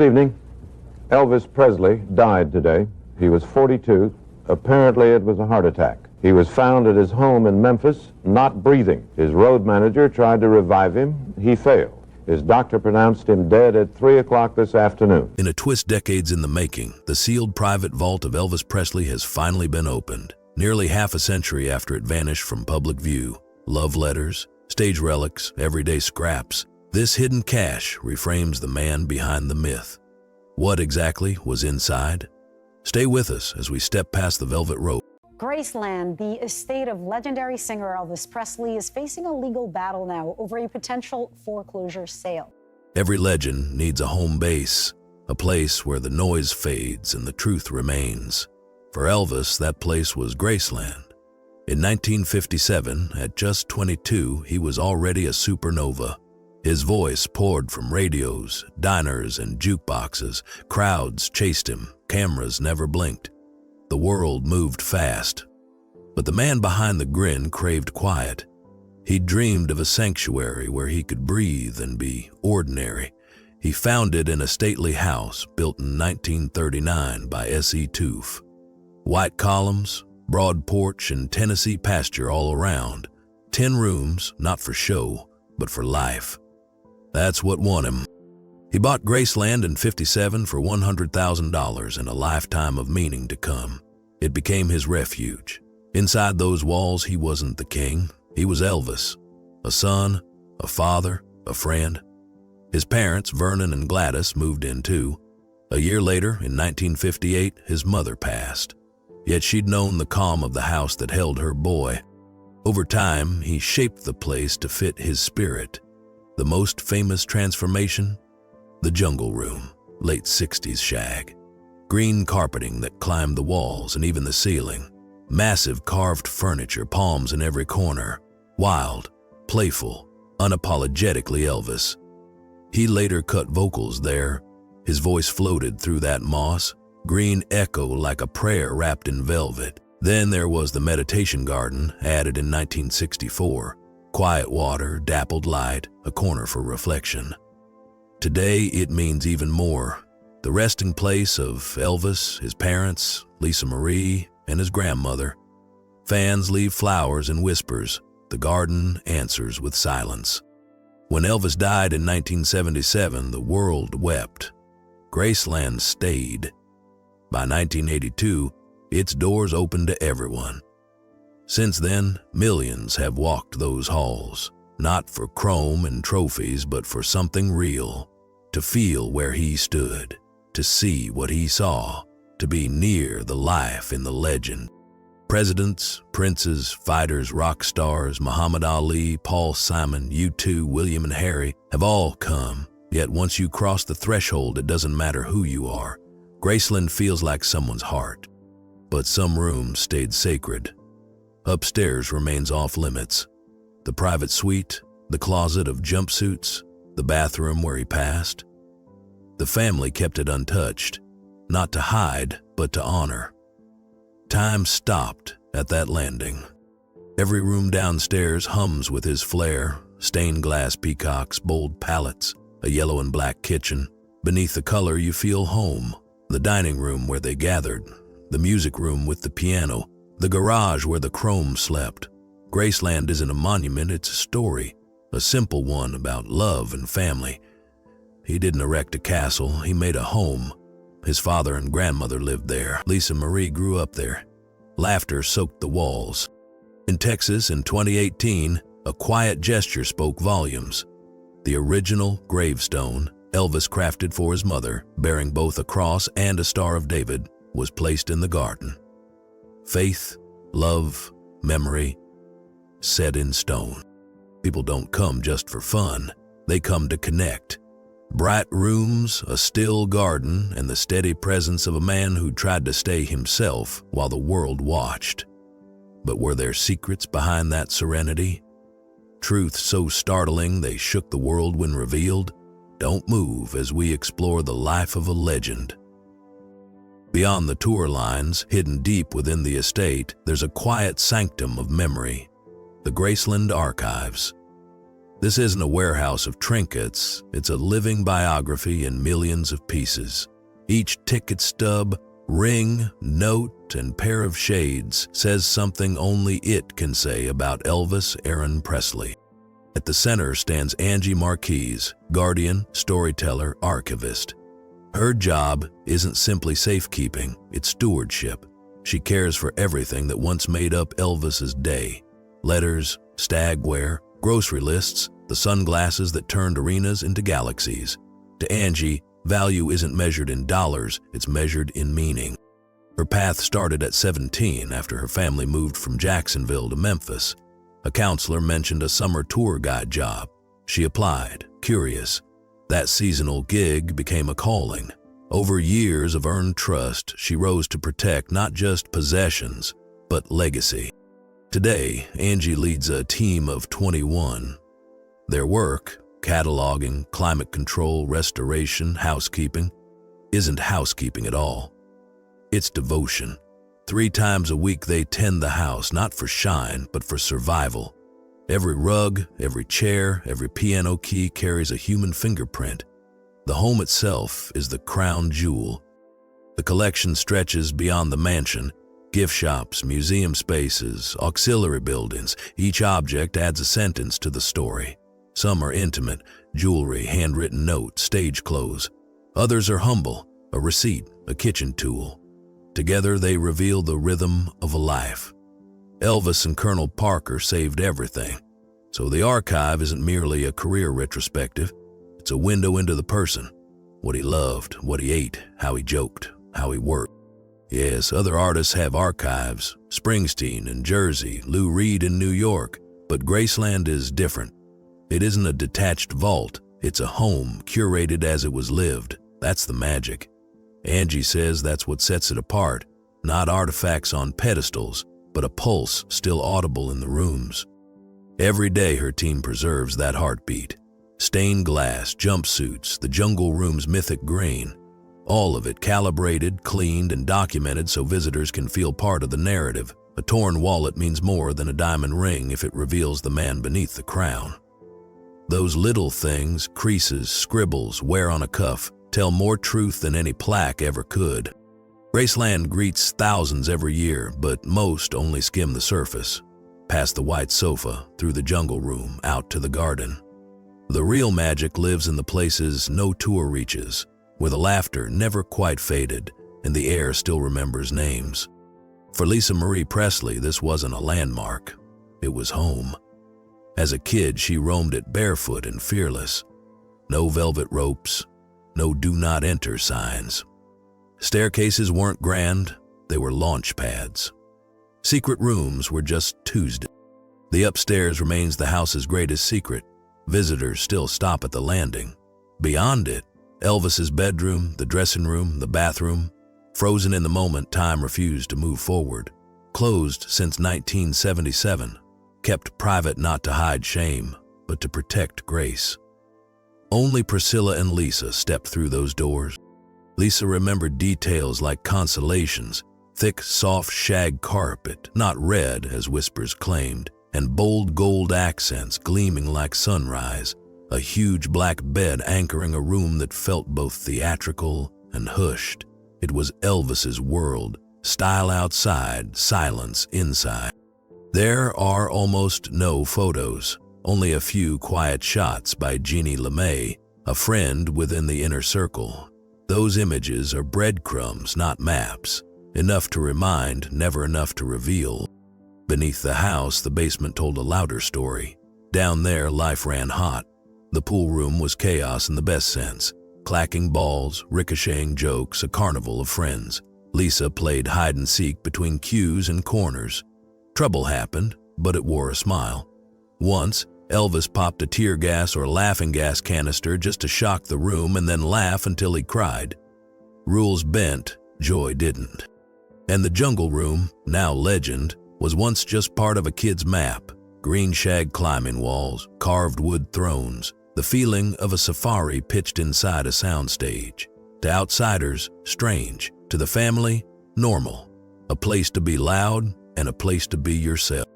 Good evening. Elvis Presley died today. He was 42. Apparently it was a heart attack. He was found at his home in Memphis, not breathing. His road manager tried to revive him. He failed. His doctor pronounced him dead at 3 o'clock this afternoon. In a twist decades in the making, the sealed private vault of Elvis Presley has finally been opened. Nearly half a century after it vanished from public view. Love letters, stage relics, everyday scraps. This hidden cache reframes the man behind the myth. What exactly was inside? Stay with us as we step past the velvet rope. Graceland, the estate of legendary singer Elvis Presley, is facing a legal battle now over a potential foreclosure sale. Every legend needs a home base, a place where the noise fades and the truth remains. For Elvis, that place was Graceland. In 1957, at just 22, he was already a supernova. His voice poured from radios, diners, and jukeboxes. Crowds chased him, cameras never blinked. The world moved fast. But the man behind the grin craved quiet. He dreamed of a sanctuary where he could breathe and be ordinary. He found it in a stately house built in 1939 by S.E. Toof. White columns, broad porch, and Tennessee pasture all around. 10 rooms, not for show, but for life. That's what won him. He bought Graceland in '57 for $100,000 and a lifetime of meaning to come. It became his refuge. Inside those walls, he wasn't the king. He was Elvis, a son, a father, a friend. His parents, Vernon and Gladys, moved in too. A year later, in 1958, his mother passed. Yet she'd known the calm of the house that held her boy. Over time, he shaped the place to fit his spirit. The most famous transformation? The Jungle Room, late 60s shag. Green carpeting that climbed the walls and even the ceiling. Massive carved furniture, palms in every corner. Wild, playful, unapologetically Elvis. He later cut vocals there. His voice floated through that moss. Green echo like a prayer wrapped in velvet. Then there was the meditation garden, added in 1964. Quiet water, dappled light, a corner for reflection. Today, it means even more. The resting place of Elvis, his parents, Lisa Marie, and his grandmother. Fans leave flowers and whispers. The garden answers with silence. When Elvis died in 1977, the world wept. Graceland stayed. By 1982, its doors opened to everyone. Since then, millions have walked those halls, not for chrome and trophies, but for something real. To feel where he stood, to see what he saw, to be near the life in the legend. Presidents, princes, fighters, rock stars, Muhammad Ali, Paul Simon, U2, William and Harry have all come. Yet once you cross the threshold, it doesn't matter who you are. Graceland feels like someone's heart. But some rooms stayed sacred. Upstairs remains off limits. The private suite, the closet of jumpsuits, the bathroom where he passed. The family kept it untouched, not to hide, but to honor. Time stopped at that landing. Every room downstairs hums with his flair, stained glass peacocks, bold palettes, a yellow and black kitchen. Beneath the color you feel home. The dining room where they gathered, the music room with the piano, the garage where the chrome slept. Graceland isn't a monument, it's a story, a simple one about love and family. He didn't erect a castle, he made a home. His father and grandmother lived there. Lisa Marie grew up there. Laughter soaked the walls. In Texas in 2018, a quiet gesture spoke volumes. The original gravestone, Elvis crafted for his mother, bearing both a cross and a Star of David, was placed in the garden. Faith, love, memory, set in stone. People don't come just for fun. They come to connect. Bright rooms, a still garden, and the steady presence of a man who tried to stay himself while the world watched. But were there secrets behind that serenity? Truth so startling they shook the world when revealed? Don't move as we explore the life of a legend. Beyond the tour lines, hidden deep within the estate, there's a quiet sanctum of memory, the Graceland Archives. This isn't a warehouse of trinkets, it's a living biography in millions of pieces. Each ticket stub, ring, note, and pair of shades says something only it can say about Elvis Aaron Presley. At the center stands Angie Marquise, guardian, storyteller, archivist. Her job isn't simply safekeeping, it's stewardship. She cares for everything that once made up Elvis's day. Letters, stagware, grocery lists, the sunglasses that turned arenas into galaxies. To Angie, value isn't measured in dollars, it's measured in meaning. Her path started at 17 after her family moved from Jacksonville to Memphis. A counselor mentioned a summer tour guide job. She applied, curious. That seasonal gig became a calling. Over years of earned trust, she rose to protect not just possessions, but legacy. Today, Angie leads a team of 21. Their work, cataloging, climate control, restoration, housekeeping, isn't housekeeping at all. It's devotion. 3 times a week they tend the house, not for shine, but for survival. Every rug, every chair, every piano key carries a human fingerprint. The home itself is the crown jewel. The collection stretches beyond the mansion. Gift shops, museum spaces, auxiliary buildings, each object adds a sentence to the story. Some are intimate, jewelry, handwritten notes, stage clothes. Others are humble, a receipt, a kitchen tool. Together they reveal the rhythm of a life. Elvis and Colonel Parker saved everything. So the archive isn't merely a career retrospective. It's a window into the person. What he loved, what he ate, how he joked, how he worked. Yes, other artists have archives. Springsteen in Jersey, Lou Reed in New York. But Graceland is different. It isn't a detached vault. It's a home curated as it was lived. That's the magic. Angie says that's what sets it apart. Not artifacts on pedestals, but a pulse still audible in the rooms. Every day her team preserves that heartbeat. Stained glass, jumpsuits, the jungle room's mythic grain. All of it calibrated, cleaned, and documented so visitors can feel part of the narrative. A torn wallet means more than a diamond ring if it reveals the man beneath the crown. Those little things, creases, scribbles, wear on a cuff, tell more truth than any plaque ever could. Graceland greets thousands every year, but most only skim the surface. Past the white sofa, through the jungle room, out to the garden. The real magic lives in the places no tour reaches, where the laughter never quite faded and the air still remembers names. For Lisa Marie Presley, this wasn't a landmark. It was home. As a kid, she roamed it barefoot and fearless. No velvet ropes, no do not enter signs. Staircases weren't grand, they were launch pads. Secret rooms were just Tuesday. The upstairs remains the house's greatest secret. Visitors still stop at the landing. Beyond it, Elvis's bedroom, the dressing room, the bathroom. Frozen in the moment, time refused to move forward. Closed since 1977. Kept private not to hide shame, but to protect grace. Only Priscilla and Lisa stepped through those doors. Lisa remembered details like consolations, thick, soft shag carpet, not red as whispers claimed, and bold gold accents gleaming like sunrise, a huge black bed anchoring a room that felt both theatrical and hushed. It was Elvis's world, style outside, silence inside. There are almost no photos, only a few quiet shots by Jeannie LeMay, a friend within the inner circle. Those images are breadcrumbs, not maps, enough to remind, never enough to reveal. Beneath the house, the basement told a louder story. Down there, life ran hot. The pool room was chaos in the best sense. Clacking balls, ricocheting jokes, a carnival of friends. Lisa played hide and seek between cues and corners. Trouble happened, but it wore a smile. Once, Elvis popped a tear gas or laughing gas canister just to shock the room and then laugh until he cried. Rules bent, joy didn't. And the jungle room, now legend, was once just part of a kid's map. Green shag climbing walls, carved wood thrones, the feeling of a safari pitched inside a soundstage. To outsiders, strange. To the family, normal. A place to be loud and a place to be yourself.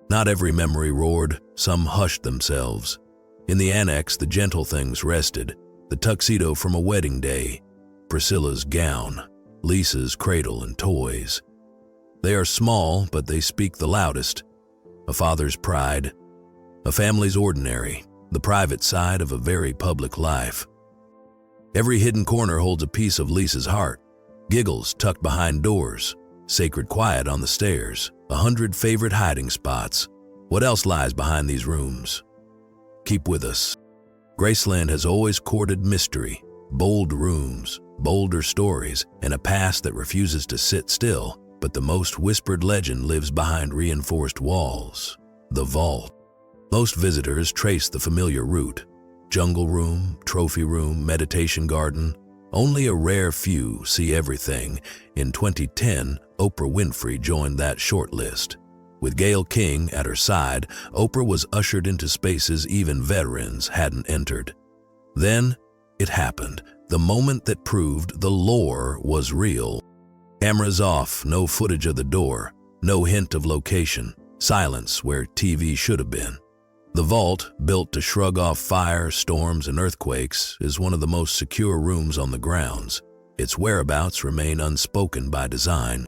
Not every memory roared, some hushed themselves. In the annex, the gentle things rested: the tuxedo from a wedding day, Priscilla's gown, Lisa's cradle and toys. They are small, but they speak the loudest. A father's pride, a family's ordinary, the private side of a very public life. Every hidden corner holds a piece of Lisa's heart. Giggles tucked behind doors, sacred quiet on the stairs, 100 favorite hiding spots. What else lies behind these rooms? Keep with us. Graceland has always courted mystery, bold rooms, bolder stories, and a past that refuses to sit still. But the most whispered legend lives behind reinforced walls: the vault. Most visitors trace the familiar route: jungle room, trophy room, meditation garden. Only a rare few see everything. In 2010, Oprah Winfrey joined that short list. With Gayle King at her side, Oprah was ushered into spaces even veterans hadn't entered. Then, it happened, the moment that proved the lore was real. Cameras off, no footage of the door, no hint of location, silence where TV should have been. The vault, built to shrug off fire, storms, and earthquakes, is one of the most secure rooms on the grounds. Its whereabouts remain unspoken by design.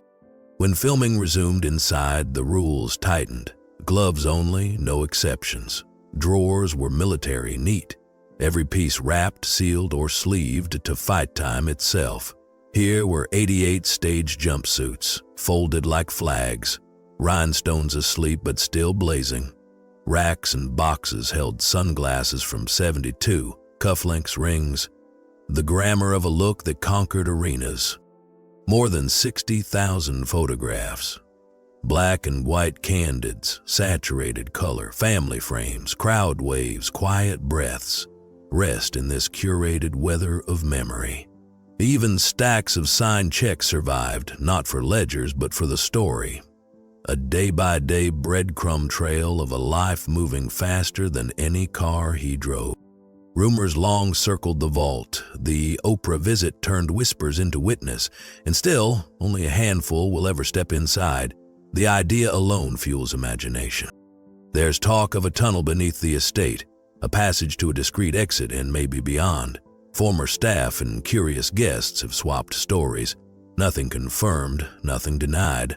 When filming resumed inside, the rules tightened. Gloves only, no exceptions. Drawers were military neat, every piece wrapped, sealed, or sleeved to fight time itself. Here were 88 stage jumpsuits, folded like flags, rhinestones asleep but still blazing. Racks and boxes held sunglasses from '72, cufflinks, rings, the glamour of a look that conquered arenas. More than 60,000 photographs. Black and white candids, saturated color, family frames, crowd waves, quiet breaths rest in this curated weather of memory. Even stacks of signed checks survived, not for ledgers but for the story. A day-by-day breadcrumb trail of a life moving faster than any car he drove. Rumors long circled the vault. The Oprah visit turned whispers into witness, and still, only a handful will ever step inside. The idea alone fuels imagination. There's talk of a tunnel beneath the estate, a passage to a discreet exit and maybe beyond. Former staff and curious guests have swapped stories. Nothing confirmed, nothing denied.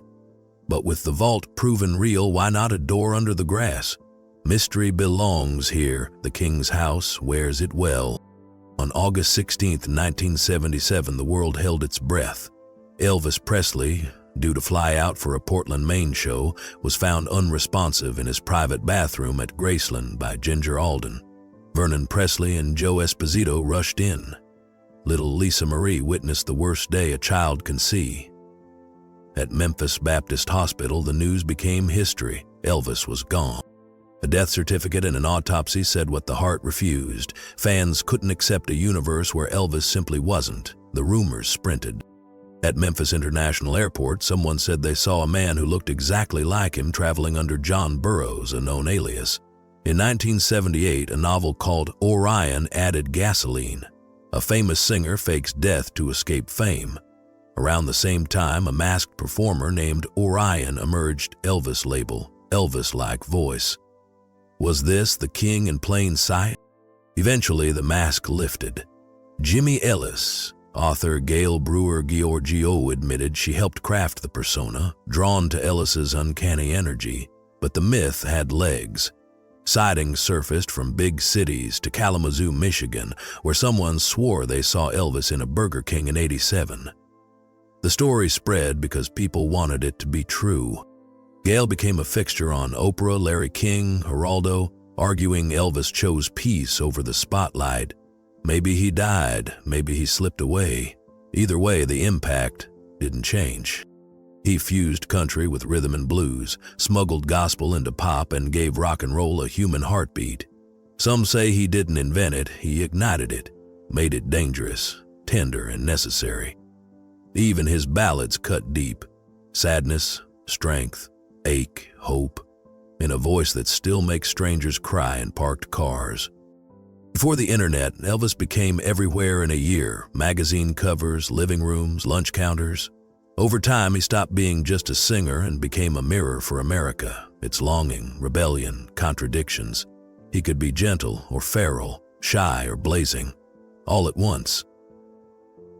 But with the vault proven real, why not a door under the grass? Mystery belongs here. The king's house wears it well. On August 16, 1977, the world held its breath. Elvis Presley, due to fly out for a Portland, Maine show, was found unresponsive in his private bathroom at Graceland by Ginger Alden. Vernon Presley and Joe Esposito rushed in. Little Lisa Marie witnessed the worst day a child can see. At Memphis Baptist Hospital, the news became history. Elvis was gone. A death certificate and an autopsy said what the heart refused. Fans couldn't accept a universe where Elvis simply wasn't. The rumors sprinted. At Memphis International Airport, someone said they saw a man who looked exactly like him traveling under John Burroughs, a known alias. In 1978, a novel called Orion added gasoline. A famous singer fakes death to escape fame. Around the same time, a masked performer named Orion emerged. Elvis label, Elvis-like voice. Was this the king in plain sight? Eventually, the mask lifted. Jimmy Ellis, author Gail Brewer Giorgio, admitted she helped craft the persona, drawn to Ellis's uncanny energy. But the myth had legs. Sightings surfaced from big cities to Kalamazoo, Michigan, where someone swore they saw Elvis in a Burger King in '87. The story spread because people wanted it to be true. Gail became a fixture on Oprah, Larry King, Geraldo, arguing Elvis chose peace over the spotlight. Maybe he died, maybe he slipped away. Either way, the impact didn't change. He fused country with rhythm and blues, smuggled gospel into pop, and gave rock and roll a human heartbeat. Some say he didn't invent it, he ignited it, made it dangerous, tender, and necessary. Even his ballads cut deep. Sadness, strength, ache, hope, in a voice that still makes strangers cry in parked cars. Before the internet, Elvis became everywhere in a year. Magazine covers, living rooms, lunch counters. Over time, he stopped being just a singer and became a mirror for America, its longing, rebellion, contradictions. He could be gentle or feral, shy or blazing, all at once.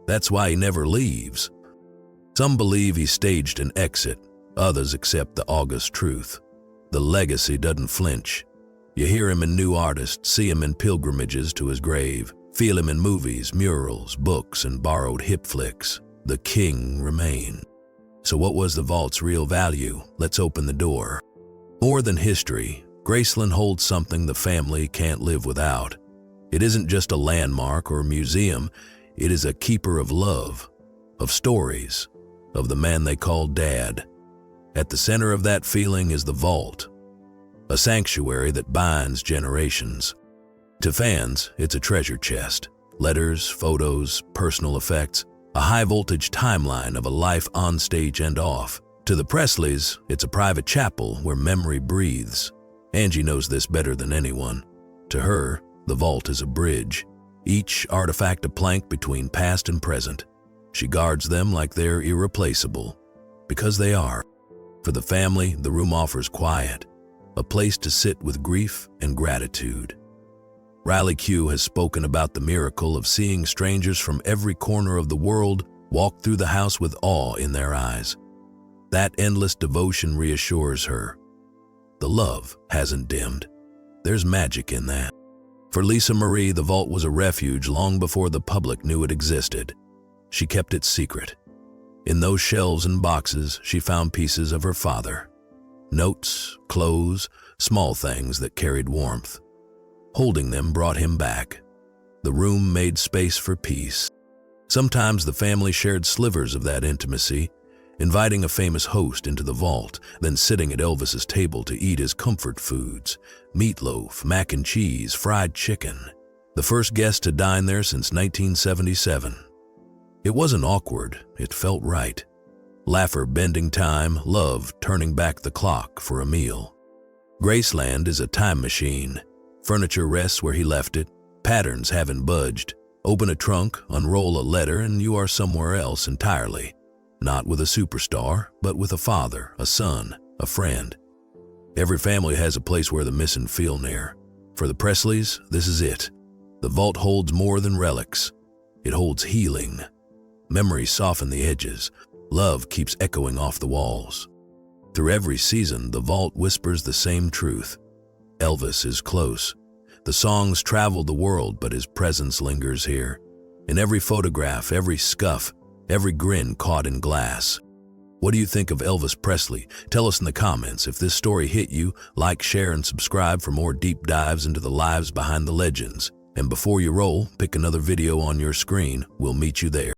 That's why he never leaves. Some believe he staged an exit, others accept the august truth. The legacy doesn't flinch. You hear him in new artists, see him in pilgrimages to his grave, feel him in movies, murals, books, and borrowed hip flicks. The king remains. So what was the vault's real value? Let's open the door. More than history, Graceland holds something the family can't live without. It isn't just a landmark or a museum, it is a keeper of love, of stories, of the man they call Dad. At the center of that feeling is the vault, a sanctuary that binds generations. To fans, it's a treasure chest. Letters, photos, personal effects, a high-voltage timeline of a life on stage and off. To the Presleys, it's a private chapel where memory breathes. Angie knows this better than anyone. To her, the vault is a bridge, each artifact a plank between past and present. She guards them like they're irreplaceable, because they are. For the family, the room offers quiet, a place to sit with grief and gratitude. Riley Q has spoken about the miracle of seeing strangers from every corner of the world walk through the house with awe in their eyes. That endless devotion reassures her. The love hasn't dimmed. There's magic in that. For Lisa Marie, the vault was a refuge long before the public knew it existed. She kept it secret. In those shelves and boxes, she found pieces of her father. Notes, clothes, small things that carried warmth. Holding them brought him back. The room made space for peace. Sometimes the family shared slivers of that intimacy, inviting a famous host into the vault, then sitting at Elvis's table to eat his comfort foods, meatloaf, mac and cheese, fried chicken. The first guest to dine there since 1977. It wasn't awkward, it felt right. Laughter bending time, love turning back the clock for a meal. Graceland is a time machine. Furniture rests where he left it, patterns haven't budged. Open a trunk, unroll a letter, and you are somewhere else entirely. Not with a superstar, but with a father, a son, a friend. Every family has a place where the missing feel near. For the Presleys, this is it. The vault holds more than relics. It holds healing. Memories soften the edges. Love keeps echoing off the walls. Through every season, the vault whispers the same truth. Elvis is close. The songs travel the world, but his presence lingers here. In every photograph, every scuff, every grin caught in glass. What do you think of Elvis Presley? Tell us in the comments. If this story hit you, like, share, and subscribe for more deep dives into the lives behind the legends. And before you roll, pick another video on your screen. We'll meet you there.